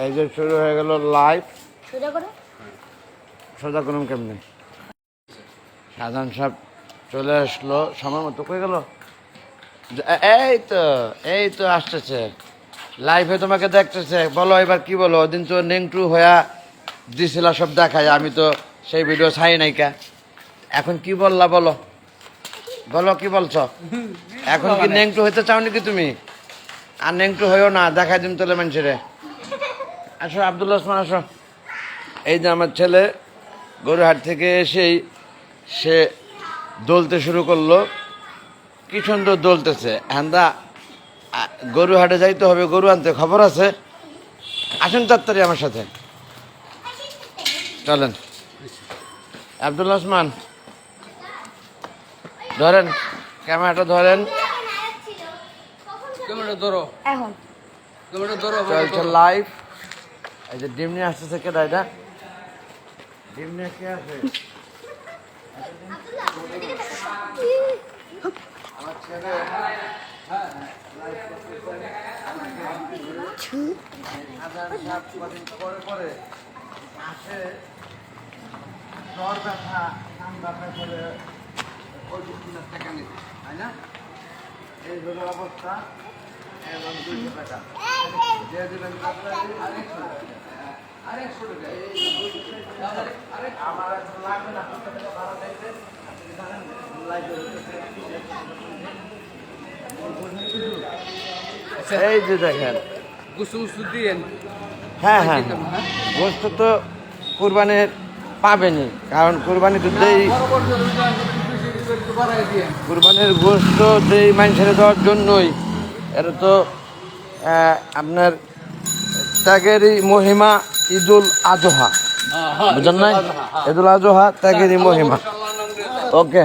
এই যে শুরু হয়ে গেল লাইভ। সোজা করুন কেমনি? শাহজাহান সাহেব চলে আসলো সময় মতো। কই গেল? এই তো আসতেছে লাইভে, তোমাকে দেখতেছে। বলো এবার কি বলো? ওদিন তো নেংটু হইয়া দিছিল সব দেখায়, আমি তো সেই ভিডিও ছাই নাইকা। এখন কি বললা বলো? বলো কি বলছ? এখন কি নেংটু হইতে চাও নাকি তুমি? আর নেংটু হইও না, দেখাই দিন তোলে মানুষেরে। আসো আব্দুল ওসমান আসো। এই যে আমার ছেলে গরুহাট থেকে এসেই সে দোলতে শুরু করলো। কি সুন্দর দোলতেছে। হ্যান্দা গরুহাটে যাইতে হবে, গরু আনতে, খবর আছে। আসেন তাড়াতাড়ি আমার সাথে চলেন। আব্দুল ওসমান ধরেন, ক্যামেরাটা ধরেন। চলছে লাইভ। এই যে ডিম নিয়ে আসতেছে কে? দাদা ডিম নিয়ে কে আসে? আমার ছেলে পরে আসে জ্বর ব্যথা, কান ব্যথা করে ওই টাকা নিতে, তাই না? এই হলো অবস্থা। এবং 200 টাকা দিয়ে দেবেন আরেকশো টাকা। আমার এখন লাগবে না, ভাড়া চাইতে। এই যে দেখেন, হ্যাঁ হ্যাঁ, গোস্ত তো কুরবানির পাবেনি, কারণ কুরবানি তো দেই, কুরবানির গোস্ত দেই মানুষের দেওয়ার জন্যই। এটা তো আপনার ত্যাগেরই মহিমা, ঈদুল আজহা, বুঝলেন নাই? ঈদুল আজহা ত্যাগেরই মহিমা। ওকে,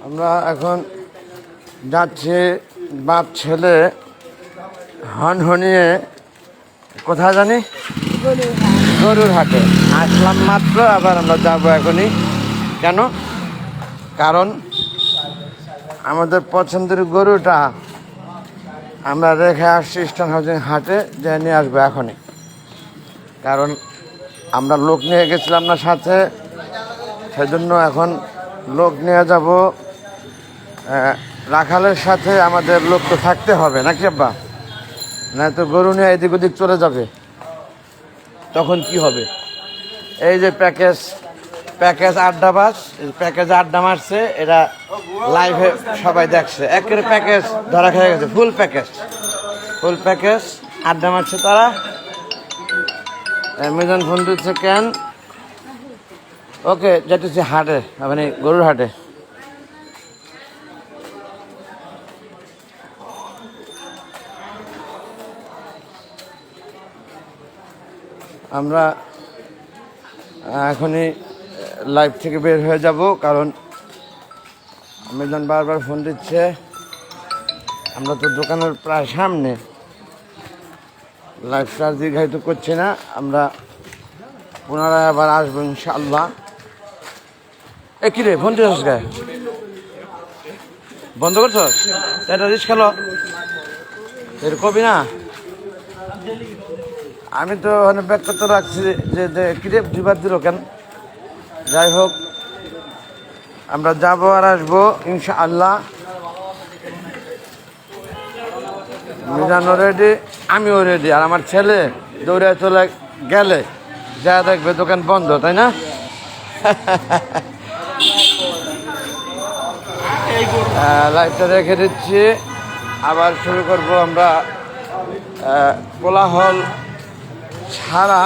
আমরা এখন যাচ্ছি বাপ ছেলে হনহনিয়ে কোথায় জানি, গরুর হাটে আসলাম মাত্র। আবার আমরা যাবো এখনই। কেন? কারণ আমাদের পছন্দের গরুটা আমরা রেখে আসছি ইস্টার্ন হাউজিং হাটে, যে নিয়ে আসবো এখনই। কারণ আমরা লোক নিয়ে গেছিলাম না সাথে, সেজন্য এখন লোক নিয়ে যাব। রাখালের সাথে আমাদের লোক তো থাকতে হবে নাকি আব্বা? না তো গরু নিয়ে এদিক ওদিক চলে যাবে, তখন কি হবে? এই যে প্যাকেজ আড্ডাবাজ, প্যাকেজে আড্ডা মারছে, এরা লাইভে সবাই দেখছে। একের প্যাকেজ ধরা খেয়ে গেছে, ফুল প্যাকেজ আড্ডা মারছে তারা। মিজান ফোন দিচ্ছে কেন? ওকে, যেতেছি হাটে, মানে গরুর হাটে। আমরা এখনই লাইভ থেকে বের হয়ে যাব, কারণ মিজান বারবার ফোন দিচ্ছে। আমরা তো দোকানের প্রায় সামনে, লাইভটা দীর্ঘায়িত করছি না, আমরা পুনরায় আবার আসবো ইনশাআল্লাহ। এ কিরে ফোন দিয়েছিস গায়ে? বন্ধ করছস? এটা রিস্ক খেলো এর কবি না। আমি তো ওখানে ব্যাগ করতে রাখছি যে কিরে দুবার দিল কেন? যাই হোক, আমরা যাবো আর আসবো ইনশাআল্লাহ। মিজানও রেডি, আমিও রেডি। আর আমার ছেলে দৌড়ে চলে গেলে যা দেখবে দোকান বন্ধ, তাই না? লাইটটা রেখে দিচ্ছি, আবার শুরু করব আমরা। কোলাহল ছাড়া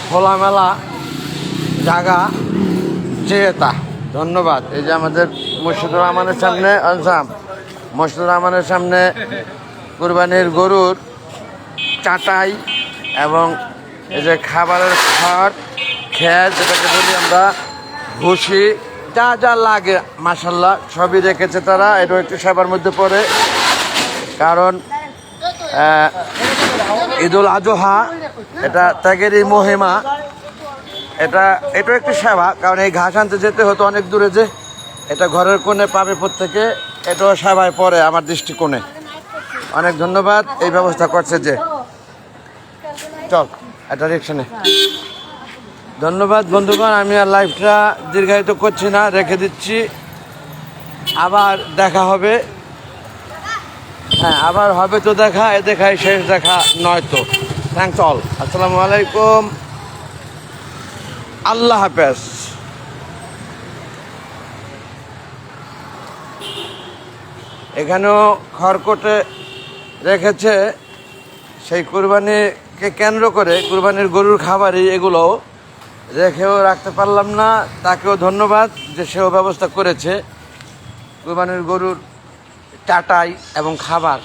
খোলামেলা জায়গা যেটা। ধন্যবাদ। এই যে আমাদের মুর্শিদুর রহমানের সামনে, মুর্শিদুর রহমানের সামনে কুরবানির গরুর চাটাই এবং এই যে খাবারের খের, যেটাকে বলি আমরা ভুসি, যা যা লাগে মাশাল্লাহ সবই রেখেছে তারা। এটাও একটু সেবার মধ্যে পড়ে, কারণ ঈদুল আজহা এটা ত্যাগেরই মহিমা। এটাও একটু সেবা, কারণ এই ঘাস আনতে যেতে হতো অনেক দূরে, যে এটা ঘরের কোণে পাবে প্রত্যেকে, এটাও সেবায় পড়ে আমার দৃষ্টিকোণে। অনেক ধন্যবাদ এই ব্যবস্থা করছে যে। চল একটা রিকশা নে। ধন্যবাদ বন্ধুগণ, আমি আর লাইভটা দীর্ঘায়িত করছি না, রেখে দিচ্ছি। আবার দেখা হবে। হ্যাঁ, আবার হবে তো দেখা, এ দেখাই শেষ দেখা নয় তো। থ্যাংকস অল, আসসালামু আলাইকুম, আল্লাহ হাফেজ। এখানেও খড়কোটে রেখেছে সেই কুরবানিকে কেন্দ্র করে, কুরবানির গরুর খাবারই এগুলো রেখেও রাখতে পারলাম না। তাকেও ধন্যবাদ যে সেও ব্যবস্থা করেছে কুরবানির গরুর চাটাই এবং খাবার।